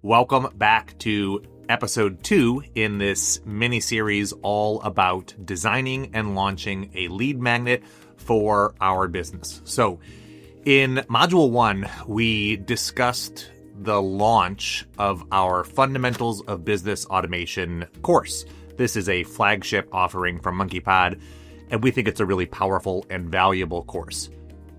Welcome back to episode 2 in this mini-series all about designing and launching a lead magnet for our business. So in module 1, we discussed the launch of our Fundamentals of Business Automation course. This is a flagship offering from MonkeyPod, and we think it's a really powerful and valuable course.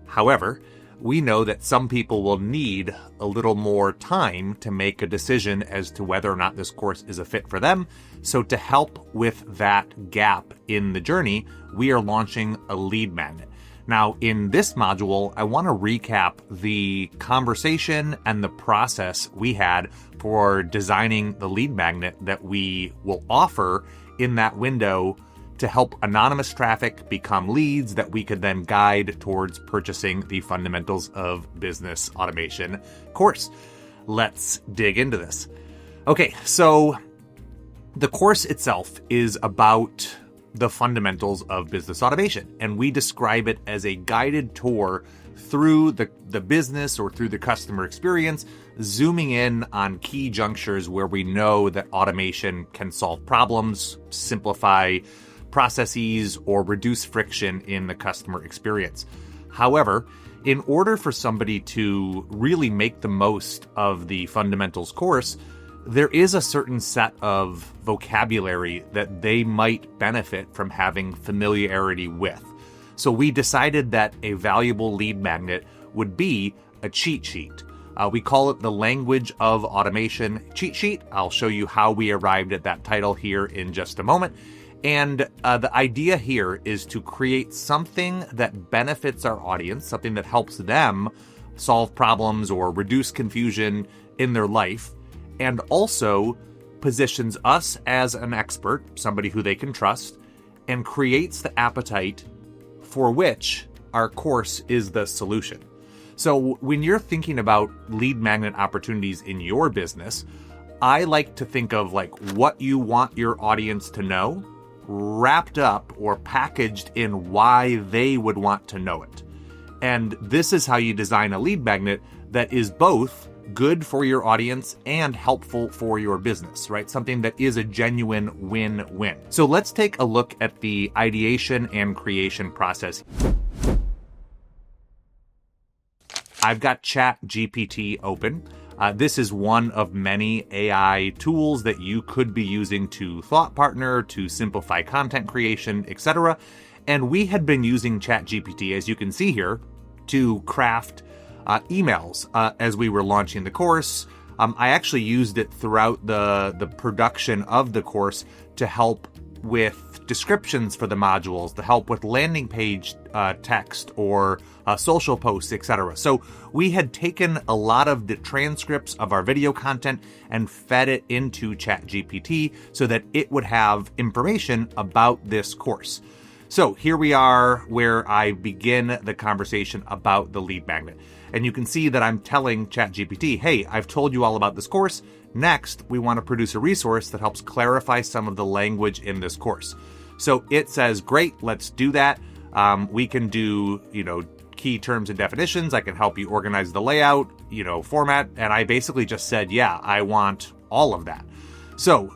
However, we know that some people will need a little more time to make a decision as to whether or not this course is a fit for them. So to help with that gap in the journey, we are launching a lead magnet. Now, in this module, I want to recap the conversation and the process we had for designing the lead magnet that we will offer in that window to help anonymous traffic become leads that we could then guide towards purchasing the Fundamentals of Business Automation course. Let's dig into this. Okay, so the course itself is about the fundamentals of business automation, and we describe it as a guided tour through the business or through the customer experience, zooming in on key junctures where we know that automation can solve problems, simplify processes, or reduce friction in the customer experience. However, in order for somebody to really make the most of the fundamentals course, there is a certain set of vocabulary that they might benefit from having familiarity with. So we decided that a valuable lead magnet would be a cheat sheet. We call it the Language of Automation cheat sheet. I'll show you how we arrived at that title here in just a moment. And the idea here is to create something that benefits our audience, something that helps them solve problems or reduce confusion in their life, and also positions us as an expert, somebody who they can trust, and creates the appetite for which our course is the solution. So when you're thinking about lead magnet opportunities in your business, I like to think of like what you want your audience to know, wrapped up or packaged in why they would want to know it. And this is how you design a lead magnet that is both good for your audience and helpful for your business, right? Something that is a genuine win-win. So let's take a look at the ideation and creation process. I've got ChatGPT open. This is one of many AI tools that you could be using to thought partner, to simplify content creation, etc. And we had been using ChatGPT, as you can see here, to craft emails as we were launching the course. I actually used it throughout the production of the course to help with descriptions for the modules, to help with landing page text or social posts, etc. So we had taken a lot of the transcripts of our video content and fed it into ChatGPT so that it would have information about this course. So here we are where I begin the conversation about the lead magnet. And you can see that I'm telling ChatGPT, hey, I've told you all about this course. Next, we want to produce a resource that helps clarify some of the language in this course. So it says, great, let's do that. We can do, key terms and definitions. I can help you organize the layout, format. And I basically just said, yeah, I want all of that. So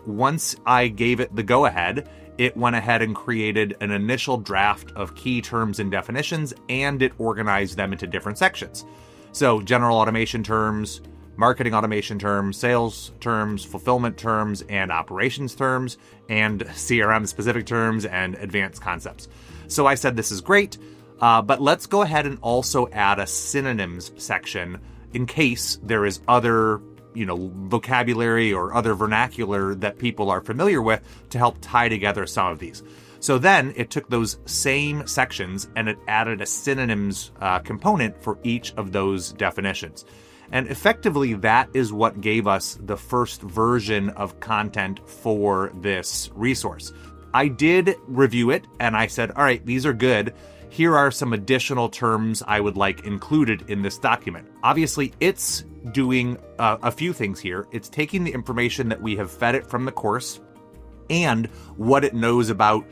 once I gave it the go-ahead, it went ahead and created an initial draft of key terms and definitions, and it organized them into different sections. So general automation terms, marketing automation terms, sales terms, fulfillment terms, and operations terms, and CRM specific terms and advanced concepts. So I said, this is great, but let's go ahead and also add a synonyms section in case there is other vocabulary or other vernacular that people are familiar with to help tie together some of these. So then it took those same sections and it added a synonyms component for each of those definitions. And effectively, that is what gave us the first version of content for this resource. I did review it and I said, all right, these are good. Here are some additional terms I would like included in this document. Obviously, it's doing a few things here. It's taking the information that we have fed it from the course and what it knows about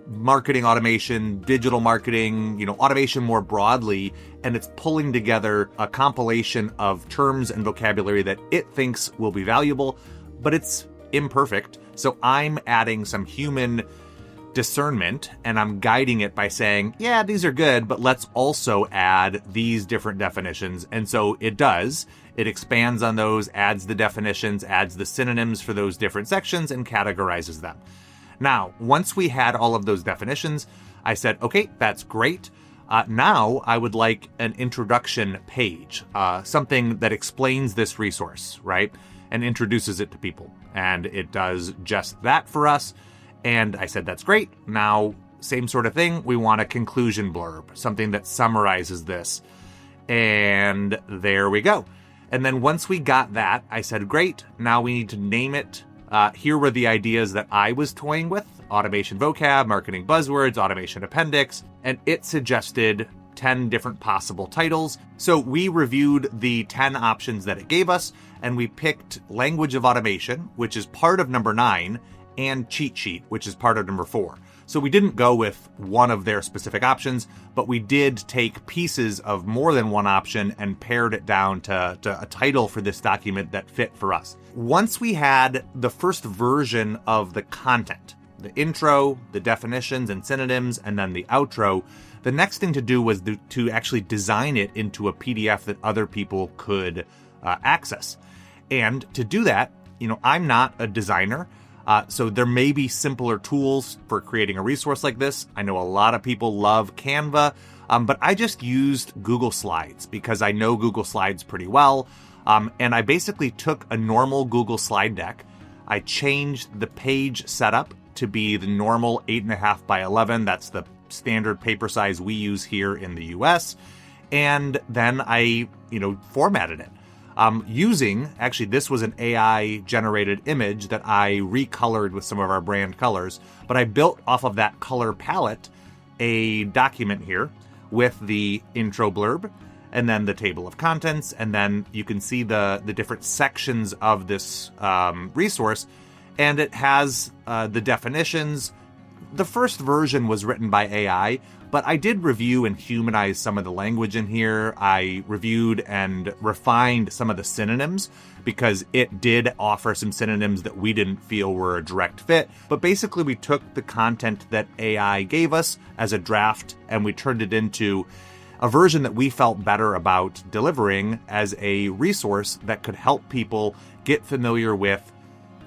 marketing automation, digital marketing, automation more broadly, and it's pulling together a compilation of terms and vocabulary that it thinks will be valuable, but it's imperfect. So I'm adding some human discernment and I'm guiding it by saying, yeah, these are good, but let's also add these different definitions. And so it does. It expands on those, adds the definitions, adds the synonyms for those different sections, and categorizes them. Now, once we had all of those definitions, I said, okay, that's great. Now I would like an introduction page, something that explains this resource, right? And introduces it to people. And it does just that for us. And I said, that's great. Now, same sort of thing. We want a conclusion blurb, something that summarizes this. And there we go. And then once we got that, I said, great. Now we need to name it. Here were the ideas that I was toying with: automation vocab, marketing buzzwords, automation appendix. And it suggested 10 different possible titles. So we reviewed the 10 options that it gave us, and we picked language of automation, which is part of number 9, and cheat sheet, which is part of number 4. So we didn't go with one of their specific options, but we did take pieces of more than one option and pared it down to a title for this document that fit for us. Once we had the first version of the content, the intro, the definitions and synonyms, and then the outro, the next thing to do was to actually design it into a PDF that other people could access. And to do that, I'm not a designer. So there may be simpler tools for creating a resource like this. I know a lot of people love Canva, but I just used Google Slides because I know Google Slides pretty well. And I basically took a normal Google slide deck. I changed the page setup to be the normal 8.5 by 11. That's the standard paper size we use here in the US. And then I, formatted it. Actually, this was an AI generated image that I recolored with some of our brand colors, but I built off of that color palette a document here with the intro blurb and then the table of contents. And then you can see the different sections of this resource, and it has the definitions. The first version was written by AI, but I did review and humanize some of the language in here. I reviewed and refined some of the synonyms because it did offer some synonyms that we didn't feel were a direct fit. But basically, we took the content that AI gave us as a draft and we turned it into a version that we felt better about delivering as a resource that could help people get familiar with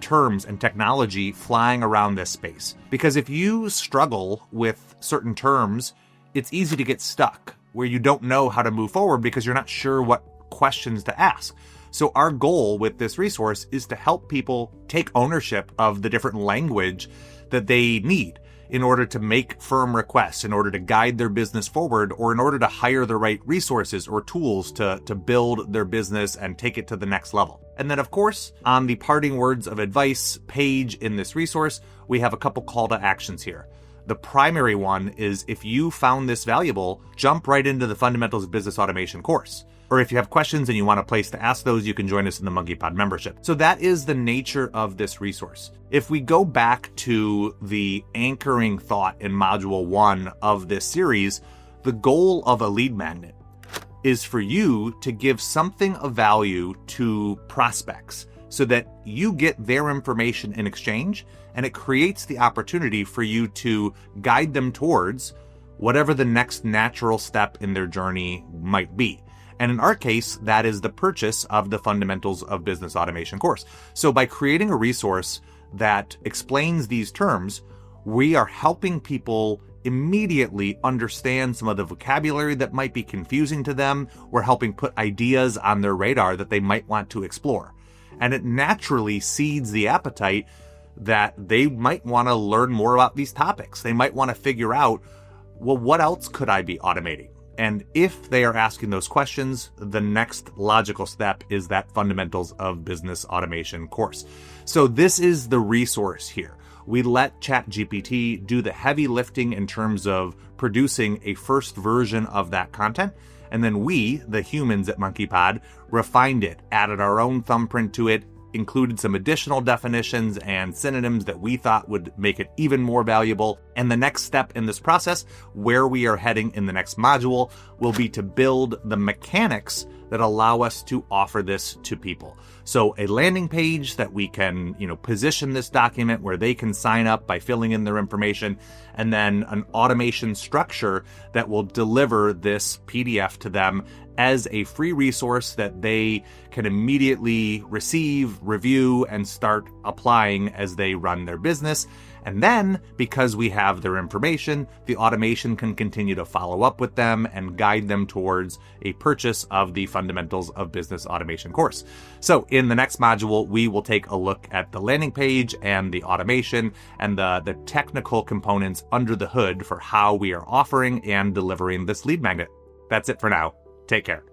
terms and technology flying around this space. Because if you struggle with certain terms, it's easy to get stuck where you don't know how to move forward because you're not sure what questions to ask. So our goal with this resource is to help people take ownership of the different language that they need in order to make firm requests, in order to guide their business forward, or in order to hire the right resources or tools to build their business and take it to the next level. And then, of course, on the parting words of advice page in this resource, we have a couple call to actions here. The primary one is if you found this valuable, jump right into the Fundamentals of Business Automation course. Or if you have questions and you want a place to ask those, you can join us in the MonkeyPod membership. So that is the nature of this resource. If we go back to the anchoring thought in Module 1 of this series, the goal of a lead magnet is for you to give something of value to prospects so that you get their information in exchange, and it creates the opportunity for you to guide them towards whatever the next natural step in their journey might be. And in our case, that is the purchase of the Fundamentals of Business Automation course. So by creating a resource that explains these terms, we are helping people immediately understand some of the vocabulary that might be confusing to them. We're helping put ideas on their radar that they might want to explore. And it naturally seeds the appetite that they might want to learn more about these topics. They might want to figure out, well, what else could I be automating? And if they are asking those questions, the next logical step is that Fundamentals of Business Automation course. So this is the resource here. We let ChatGPT do the heavy lifting in terms of producing a first version of that content. And then we, the humans at MonkeyPod, refined it, added our own thumbprint to it, included some additional definitions and synonyms that we thought would make it even more valuable. And the next step in this process, where we are heading in the next module, will be to build the mechanics that allow us to offer this to people. So a landing page that we can, position this document where they can sign up by filling in their information, and then an automation structure that will deliver this PDF to them as a free resource that they can immediately receive, review, and start applying as they run their business. And then, because we have their information, the automation can continue to follow up with them and guide them towards a purchase of the Fundamentals of Business Automation course. So in the next module, we will take a look at the landing page and the automation and the technical components under the hood for how we are offering and delivering this lead magnet. That's it for now. Take care.